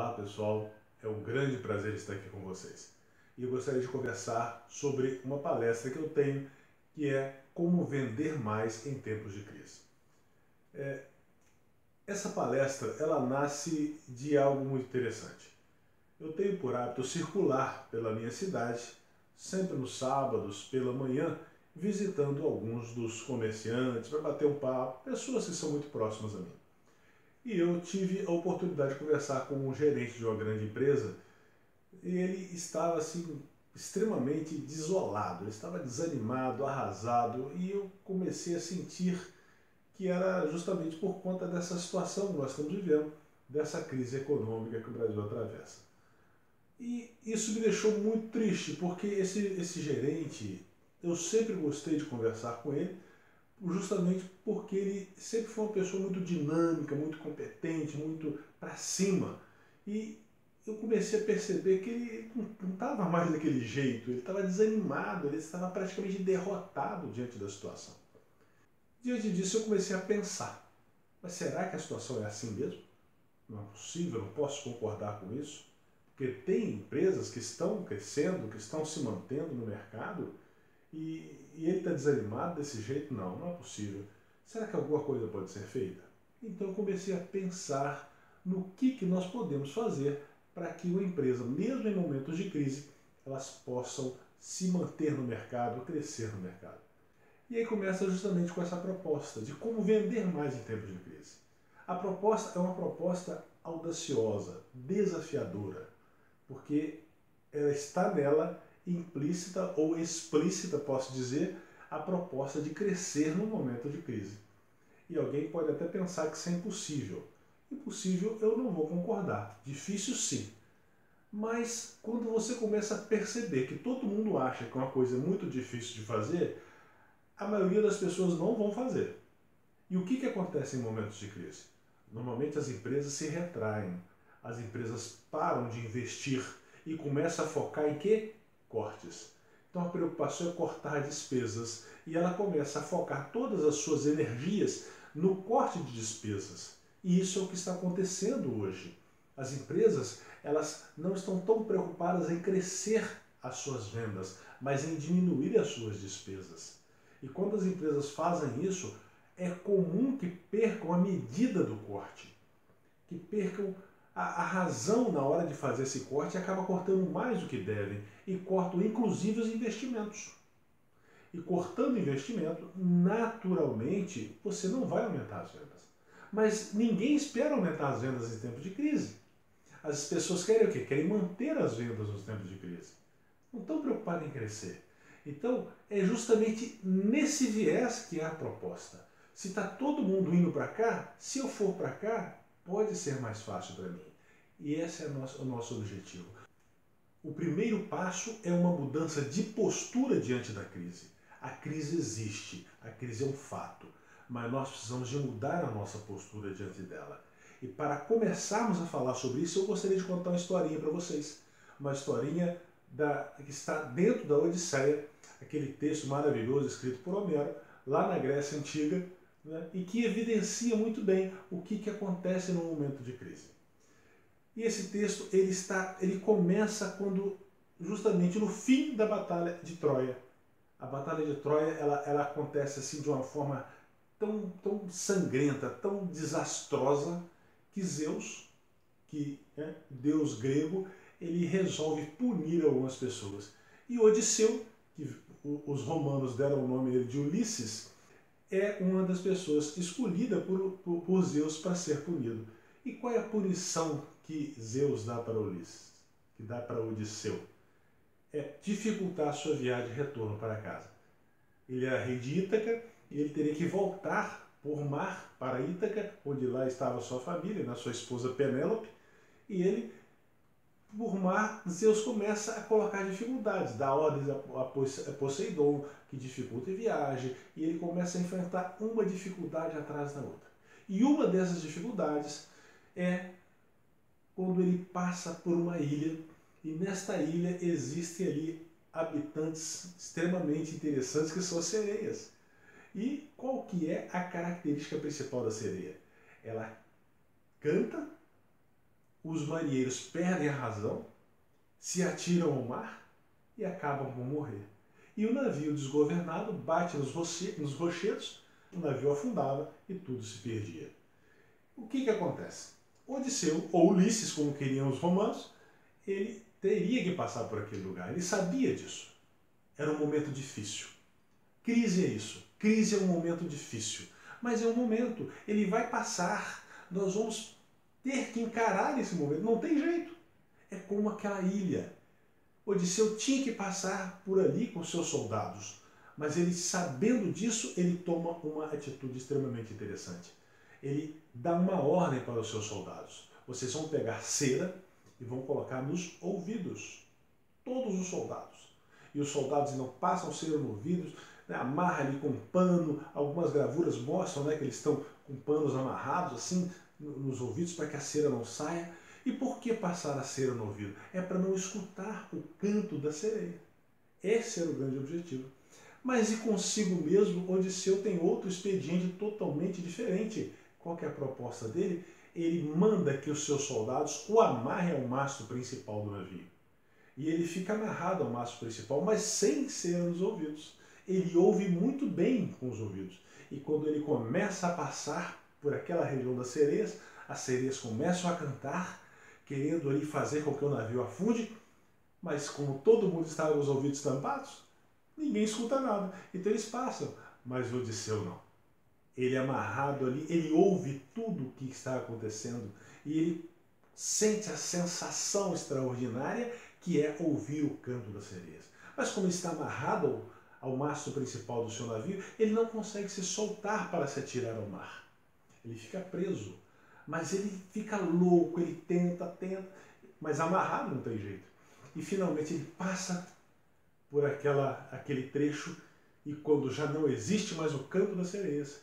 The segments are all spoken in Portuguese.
Olá pessoal, é um grande prazer estar aqui com vocês. E eu gostaria de conversar sobre uma palestra que eu tenho, que é Como Vender Mais em Tempos de Crise. Essa palestra, ela nasce de algo muito interessante. Eu tenho por hábito circular pela minha cidade, sempre nos sábados, pela manhã, visitando alguns dos comerciantes para bater um papo, pessoas que são muito próximas a mim. E eu tive a oportunidade de conversar com um gerente de uma grande empresa e ele estava assim extremamente desolado, ele estava desanimado, arrasado e eu comecei a sentir que era justamente por conta dessa situação que nós estamos vivendo, dessa crise econômica que o Brasil atravessa. E isso me deixou muito triste, porque esse gerente, eu sempre gostei de conversar com ele, justamente porque ele sempre foi uma pessoa muito dinâmica, muito competente, muito para cima. E eu comecei a perceber que ele não estava mais daquele jeito, ele estava desanimado, ele estava praticamente derrotado diante da situação. Diante disso eu comecei a pensar, mas será que a situação é assim mesmo? Não é possível, eu não posso concordar com isso? Porque tem empresas que estão crescendo, que estão se mantendo no mercado e ele está desanimado desse jeito? Não, não é possível. Será que alguma coisa pode ser feita? Então eu comecei a pensar no que nós podemos fazer para que uma empresa, mesmo em momentos de crise, elas possam se manter no mercado, crescer no mercado. E aí começa justamente com essa proposta de como vender mais em tempos de crise. A proposta é uma proposta audaciosa, desafiadora, porque ela está nela implícita ou explícita, posso dizer, a proposta de crescer no momento de crise. E alguém pode até pensar que isso é impossível. Impossível eu não vou concordar. Difícil sim. Mas quando você começa a perceber que todo mundo acha que é uma coisa muito difícil de fazer, a maioria das pessoas não vão fazer. E o que acontece em momentos de crise? Normalmente as empresas se retraem, as empresas param de investir e começam a focar em quê? Cortes. Então a preocupação é cortar despesas e ela começa a focar todas as suas energias no corte de despesas. E isso é o que está acontecendo hoje. As empresas, elas não estão tão preocupadas em crescer as suas vendas, mas em diminuir as suas despesas. E quando as empresas fazem isso, é comum que percam a medida do corte, que percam a razão na hora de fazer esse corte e acabam cortando mais do que devem e cortam inclusive os investimentos. E cortando investimento, naturalmente, você não vai aumentar as vendas. Mas ninguém espera aumentar as vendas em tempos de crise. As pessoas querem o quê? Querem manter as vendas nos tempos de crise. Não estão preocupadas em crescer. Então, é justamente nesse viés que é a proposta. Se está todo mundo indo para cá, se eu for para cá, pode ser mais fácil para mim. E esse é o nosso objetivo. O primeiro passo é uma mudança de postura diante da crise. A crise existe, a crise é um fato, mas nós precisamos de mudar a nossa postura diante dela. E para começarmos a falar sobre isso, eu gostaria de contar uma historinha para vocês. Uma historinha que está dentro da Odisseia, aquele texto maravilhoso escrito por Homero, lá na Grécia Antiga, né, e que evidencia muito bem o que acontece no momento de crise. E esse texto ele começa quando justamente no fim da Batalha de Troia. A Batalha de Troia ela acontece assim de uma forma tão sangrenta, tão desastrosa, que Zeus, que é Deus grego, ele resolve punir algumas pessoas. E Odisseu, que os romanos deram o nome de Ulisses, é uma das pessoas escolhida por Zeus para ser punido. E qual é a punição que Zeus dá para Ulisses, que dá para Odisseu? É dificultar a sua viagem de retorno para casa. Ele era rei de Ítaca e ele teria que voltar por mar para Ítaca, onde lá estava sua família, né, sua esposa Penélope, e ele, por mar, Zeus começa a colocar dificuldades, dá ordens a Poseidon, que dificulta a viagem, e ele começa a enfrentar uma dificuldade atrás da outra. E uma dessas dificuldades é quando ele passa por uma ilha, e nesta ilha existem ali habitantes extremamente interessantes que são as sereias. E qual que é a característica principal da sereia? Ela canta os marinheiros perdem a razão, se atiram ao mar e acabam por morrer. E o navio desgovernado bate nos rochedos, o navio afundava e tudo se perdia. O que acontece? Odisseu, ou Ulisses, como queriam os romanos, ele teria que passar por aquele lugar. Ele sabia disso. Era um momento difícil. Crise é isso. Crise é um momento difícil. Mas é um momento. Ele vai passar. Nós vamos ter que encarar esse momento. Não tem jeito. É como aquela ilha. Odisseu tinha que passar por ali com seus soldados. Mas ele, sabendo disso, ele toma uma atitude extremamente interessante. Ele dá uma ordem para os seus soldados. Vocês vão pegar cera e vão colocar nos ouvidos. Todos os soldados. E os soldados não passam cera nos ouvidos, né, amarra ali com um pano. Algumas gravuras mostram, né, que eles estão com panos amarrados assim nos ouvidos para que a cera não saia. E por que passar a cera no ouvido? É para não escutar o canto da sereia. Esse era o grande objetivo. Mas e consigo mesmo, Odisseu tem outro expediente totalmente diferente. Qual que é a proposta dele? Ele manda que os seus soldados o amarrem ao mastro principal do navio. E ele fica amarrado ao mastro principal, mas sem cera nos ouvidos. Ele ouve muito bem com os ouvidos. E quando ele começa a passar por aquela região das sereias, as sereias começam a cantar, querendo ali fazer com que o navio afunde, mas como todo mundo estava com os ouvidos tampados, ninguém escuta nada. Então eles passam, mas o Odisseu não. Ele é amarrado ali, ele ouve tudo o que está acontecendo e ele sente a sensação extraordinária que é ouvir o canto das sereias. Mas como ele está amarrado ao mastro principal do seu navio, ele não consegue se soltar para se atirar ao mar. Ele fica preso, mas ele fica louco, ele tenta, mas amarrado não tem jeito. E finalmente ele passa por aquele trecho e quando já não existe mais o canto das sereias,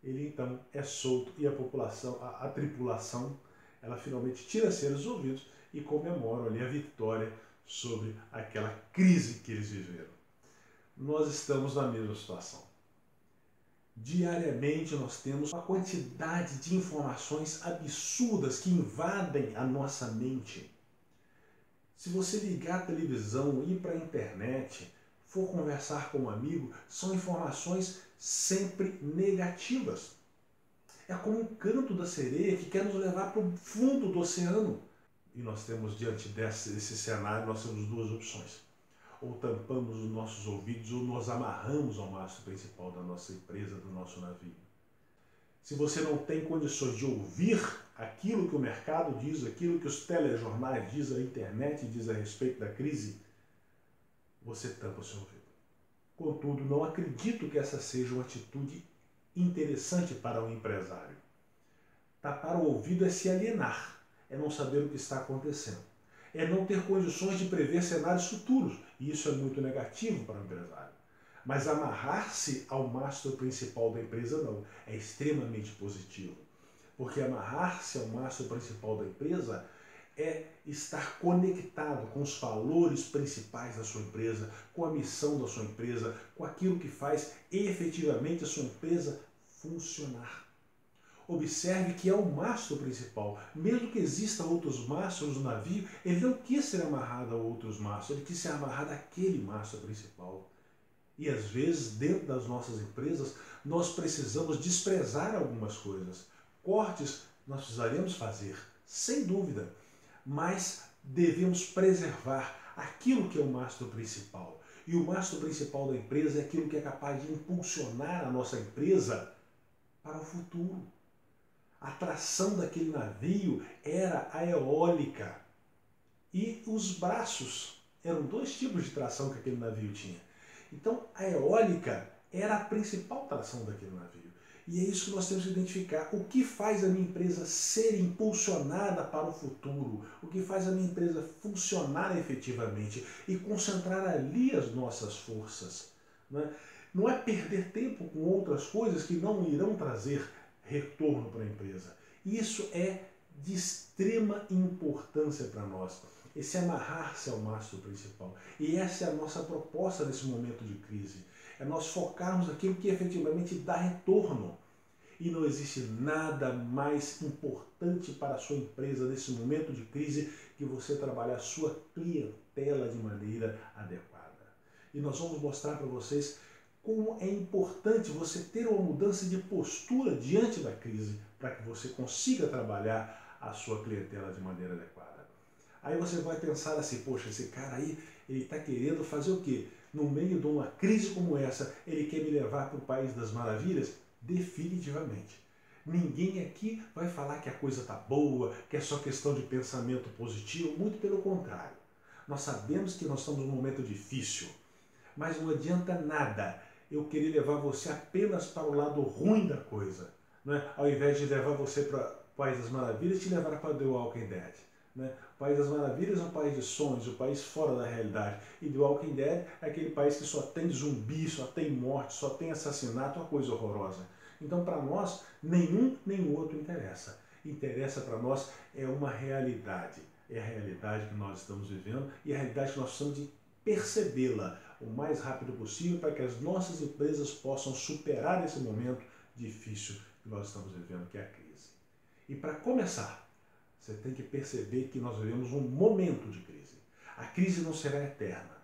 ele então é solto e a tripulação, ela finalmente tira a cera dos ouvidos e comemoram ali a vitória sobre aquela crise que eles viveram. Nós estamos na mesma situação. Diariamente nós temos uma quantidade de informações absurdas que invadem a nossa mente. Se você ligar a televisão, ir para a internet, for conversar com um amigo, são informações sempre negativas. É como um canto da sereia que quer nos levar para o fundo do oceano. E nós temos, diante desse cenário, nós temos duas opções. Ou tampamos os nossos ouvidos ou nos amarramos ao mastro principal da nossa empresa, do nosso navio. Se você não tem condições de ouvir aquilo que o mercado diz, aquilo que os telejornais dizem, a internet diz a respeito da crise, você tampa o seu ouvido. Contudo, não acredito que essa seja uma atitude interessante para um empresário. Tapar o ouvido é se alienar, é não saber o que está acontecendo, é não ter condições de prever cenários futuros, e isso é muito negativo para o empresário. Mas amarrar-se ao mastro principal da empresa não, é extremamente positivo. Porque amarrar-se ao mastro principal da empresa é estar conectado com os valores principais da sua empresa, com a missão da sua empresa, com aquilo que faz efetivamente a sua empresa funcionar. Observe que é o mastro principal. Mesmo que existam outros mastros no navio, ele não quis ser amarrado a outros mastros, ele quis ser amarrado àquele mastro principal. E às vezes, dentro das nossas empresas, nós precisamos desprezar algumas coisas. Cortes nós precisaremos fazer, sem dúvida, mas devemos preservar aquilo que é o mastro principal. E o mastro principal da empresa é aquilo que é capaz de impulsionar a nossa empresa para o futuro. A tração daquele navio era a eólica. E os braços eram dois tipos de tração que aquele navio tinha. Então, a eólica era a principal tração daquele navio. E é isso que nós temos que identificar. O que faz a minha empresa ser impulsionada para o futuro? O que faz a minha empresa funcionar efetivamente? E concentrar ali as nossas forças. Né? Não é perder tempo com outras coisas que não irão trazer retorno para a empresa. Isso é de extrema importância para nós. Esse amarrar-se ao mastro principal. E essa é a nossa proposta nesse momento de crise. É nós focarmos naquilo que efetivamente dá retorno. E não existe nada mais importante para a sua empresa nesse momento de crise que você trabalhar a sua clientela de maneira adequada. E nós vamos mostrar para vocês como é importante você ter uma mudança de postura diante da crise para que você consiga trabalhar a sua clientela de maneira adequada. Aí você vai pensar assim, poxa, esse cara aí, ele está querendo fazer o quê? No meio de uma crise como essa, ele quer me levar para o País das Maravilhas? Definitivamente. Ninguém aqui vai falar que a coisa está boa, que é só questão de pensamento positivo, muito pelo contrário. Nós sabemos que nós estamos num momento difícil, mas não adianta nada eu querer levar você apenas para o lado ruim da coisa, né? Ao invés de levar você para o País das Maravilhas, te levar para The Walking Dead. Né? O País das Maravilhas é um país de sonhos, um país fora da realidade. E The Walking Dead é aquele país que só tem zumbi, só tem morte, só tem assassinato, uma coisa horrorosa. Então, para nós, nenhum nem o outro interessa. Interessa para nós é uma realidade. É a realidade que nós estamos vivendo e a realidade que nós precisamos de percebê-la o mais rápido possível para que as nossas empresas possam superar esse momento difícil que nós estamos vivendo, que é a crise. E para começar, você tem que perceber que nós vivemos um momento de crise. A crise não será eterna.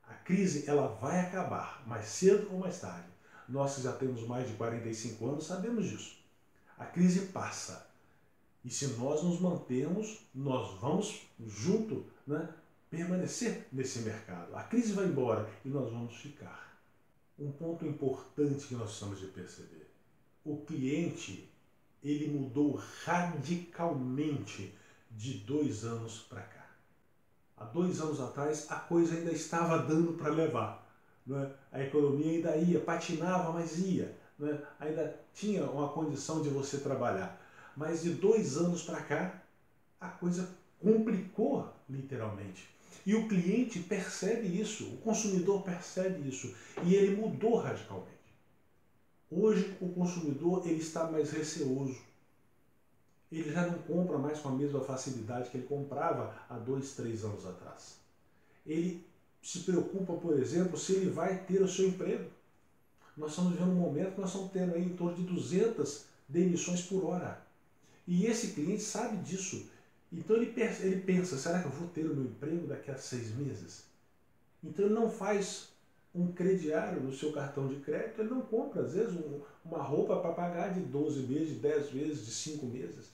A crise ela vai acabar, mais cedo ou mais tarde. Nós que já temos mais de 45 anos sabemos disso. A crise passa. E se nós nos mantermos, nós vamos junto, né, permanecer nesse mercado. A crise vai embora e nós vamos ficar. Um ponto importante que nós precisamos de perceber. O cliente, ele mudou radicalmente de 2 anos para cá. Há 2 anos atrás, a coisa ainda estava dando para levar. Né? A economia ainda ia, patinava, mas ia. Né? Ainda tinha uma condição de você trabalhar. Mas de 2 anos para cá, a coisa complicou literalmente. E o cliente percebe isso, o consumidor percebe isso, e ele mudou radicalmente. Hoje o consumidor ele está mais receoso. Ele já não compra mais com a mesma facilidade que ele comprava há 2, 3 anos atrás. Ele se preocupa, por exemplo, se ele vai ter o seu emprego. Nós estamos vivendo um momento que nós estamos tendo aí em torno de 200 demissões por hora. E esse cliente sabe disso. Então ele pensa, será que eu vou ter o meu emprego daqui a 6 meses? Então ele não faz um crediário no seu cartão de crédito, ele não compra, às vezes, uma roupa para pagar de 12 meses, de 10 vezes, de 5 meses.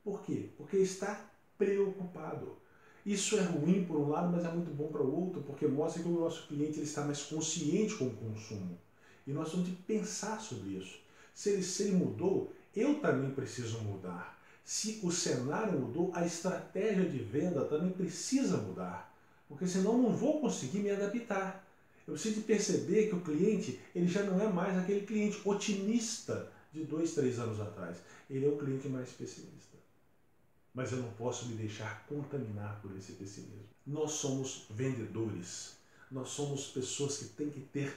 Por quê? Porque está preocupado. Isso é ruim por um lado, mas é muito bom para o outro, porque mostra que o nosso cliente ele está mais consciente com o consumo. E nós temos de pensar sobre isso. Se ele mudou, eu também preciso mudar. Se o cenário mudou, a estratégia de venda também precisa mudar. Porque senão eu não vou conseguir me adaptar. Eu preciso de perceber que o cliente ele já não é mais aquele cliente otimista de 2, 3 anos atrás. Ele é um cliente mais pessimista. Mas eu não posso me deixar contaminar por esse pessimismo. Nós somos vendedores. Nós somos pessoas que têm que ter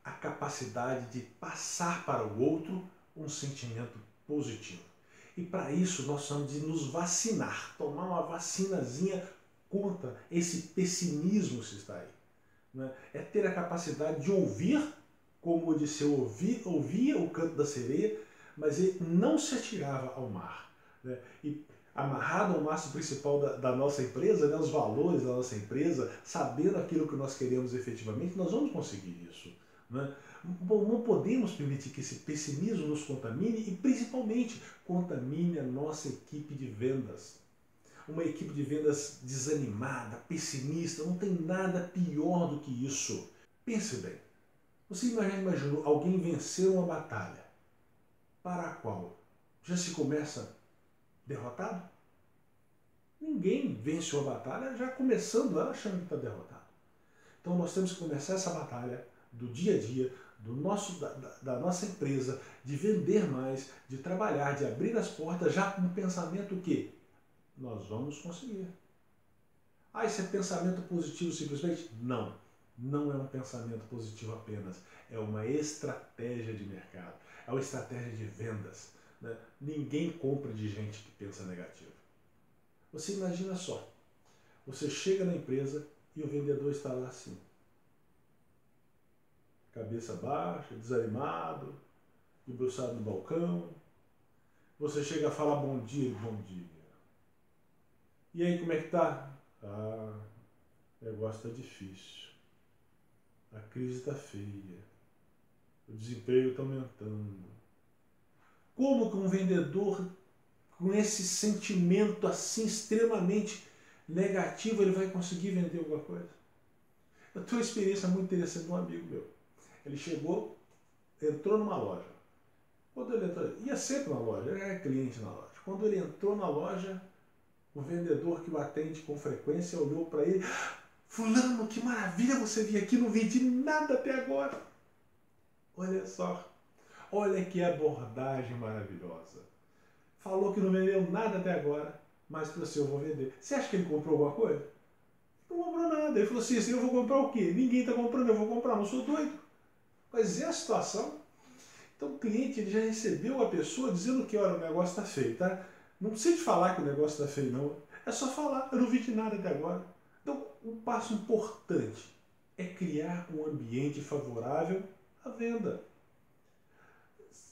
a capacidade de passar para o outro um sentimento positivo. E para isso nós precisamos de nos vacinar, tomar uma vacinazinha contra esse pessimismo que está aí. Né? É ter a capacidade de ouvir, como eu disse, eu ouvia o canto da sereia, mas ele não se atirava ao mar. Né? E amarrado ao mastro principal da nossa empresa, né, os valores da nossa empresa, sabendo aquilo que nós queremos efetivamente, nós vamos conseguir isso. Né? Bom, não podemos permitir que esse pessimismo nos contamine e, principalmente, contamine a nossa equipe de vendas. Uma equipe de vendas desanimada, pessimista, não tem nada pior do que isso. Pense bem, você já imaginou alguém vencer uma batalha para a qual já se começa derrotado? Ninguém vence uma batalha já começando ela achando que está derrotado. Então nós temos que começar essa batalha do dia a dia, da nossa empresa, de vender mais, de trabalhar, de abrir as portas já com o pensamento que nós vamos conseguir. Ah, isso é pensamento positivo simplesmente? Não. Não é um pensamento positivo apenas. É uma estratégia de mercado. É uma estratégia de vendas. Né? Ninguém compra de gente que pensa negativo. Você imagina só. Você chega na empresa e o vendedor está lá assim. Cabeça baixa, desanimado, debruçado no balcão, Você chega a falar bom dia, bom dia. E aí, como é que tá? O negócio tá difícil. A crise tá feia. O desemprego está aumentando. Como que um vendedor com esse sentimento assim extremamente negativo ele vai conseguir vender alguma coisa? Eu tenho uma experiência muito interessante de um amigo meu. Ele chegou, entrou numa loja. Quando ele entrou, ia sempre na loja, ele era cliente na loja. Quando ele entrou na loja, o vendedor que o atende com frequência olhou para ele: Fulano, que maravilha você vir aqui, não vendi nada até agora. Olha só, olha que abordagem maravilhosa. Falou que não vendeu nada até agora, mas para você eu vou vender. Você acha que ele comprou alguma coisa? Não comprou nada. Ele falou assim, eu vou comprar o quê? Ninguém está comprando, eu vou comprar, não sou doido. Mas é a situação. Então o cliente ele já recebeu a pessoa dizendo que olha, o negócio está feio, tá? Não precisa de falar que o negócio está feio, não. É só falar, eu não vi de nada até agora. Então, um passo importante é criar um ambiente favorável à venda.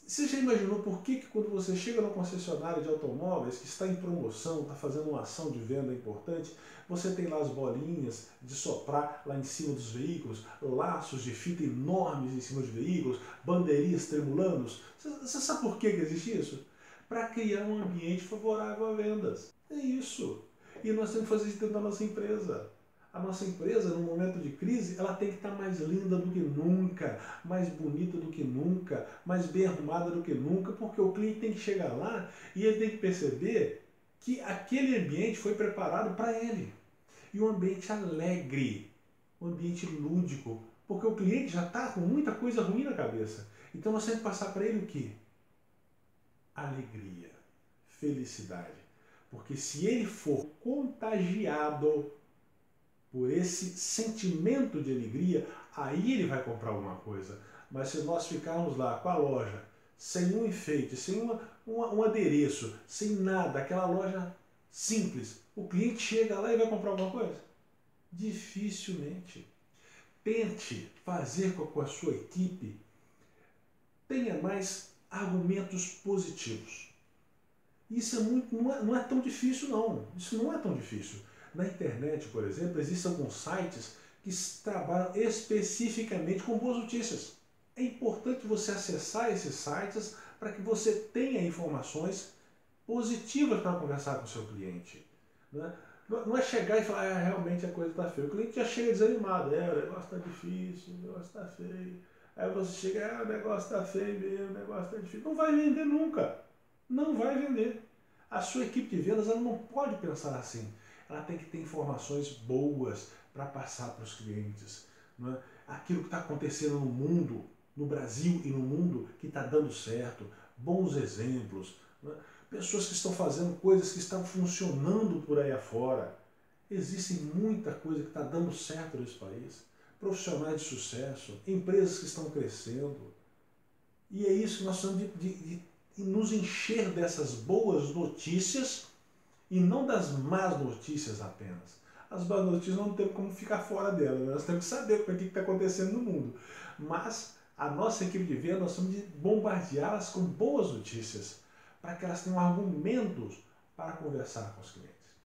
Você já imaginou por que quando você chega no concessionário de automóveis que está em promoção, está fazendo uma ação de venda importante, você tem lá as bolinhas de soprar lá em cima dos veículos, laços de fita enormes em cima dos veículos, bandeirinhas tremulando? Você sabe por que existe isso? Para criar um ambiente favorável a vendas. É isso. E nós temos que fazer isso dentro da nossa empresa. A nossa empresa, no momento de crise, ela tem que estar mais linda do que nunca, mais bonita do que nunca, mais bem arrumada do que nunca, porque o cliente tem que chegar lá e ele tem que perceber que aquele ambiente foi preparado para ele. E um ambiente alegre, um ambiente lúdico, porque o cliente já está com muita coisa ruim na cabeça. Então nós temos que passar para ele o quê? Alegria, felicidade. Porque se ele for contagiado por esse sentimento de alegria, aí ele vai comprar alguma coisa. Mas se nós ficarmos lá com a loja, sem um enfeite, sem um adereço, sem nada, aquela loja simples, o cliente chega lá e vai comprar alguma coisa? Dificilmente. Tente fazer com que a sua equipe tenha mais argumentos positivos. Isso não é tão difícil, não. Isso não é tão difícil. Na internet, por exemplo, existem alguns sites que trabalham especificamente com boas notícias. É importante você acessar esses sites para que você tenha informações positivas para conversar com o seu cliente. Não é chegar e falar, realmente a coisa está feia. O cliente já chega desanimado, o negócio está difícil, o negócio está feio. Aí você chega, o negócio está feio mesmo, o negócio está difícil. Não vai vender nunca. Não vai vender. A sua equipe de vendas ela não pode pensar assim. Ela tem que ter informações boas para passar para os clientes. Não é? Aquilo que está acontecendo no mundo, no Brasil e no mundo, que está dando certo, bons exemplos, não é? Pessoas que estão fazendo coisas que estão funcionando por aí afora. Existe muita coisa que está dando certo nesse país. Profissionais de sucesso, empresas que estão crescendo. E é isso que nós temos de nos encher dessas boas notícias e não das más notícias apenas. As más notícias não temos como ficar fora delas, nós temos que saber o que está acontecendo no mundo. Mas a nossa equipe de venda, nós temos de bombardeá-las com boas notícias, para que elas tenham argumentos para conversar com os clientes.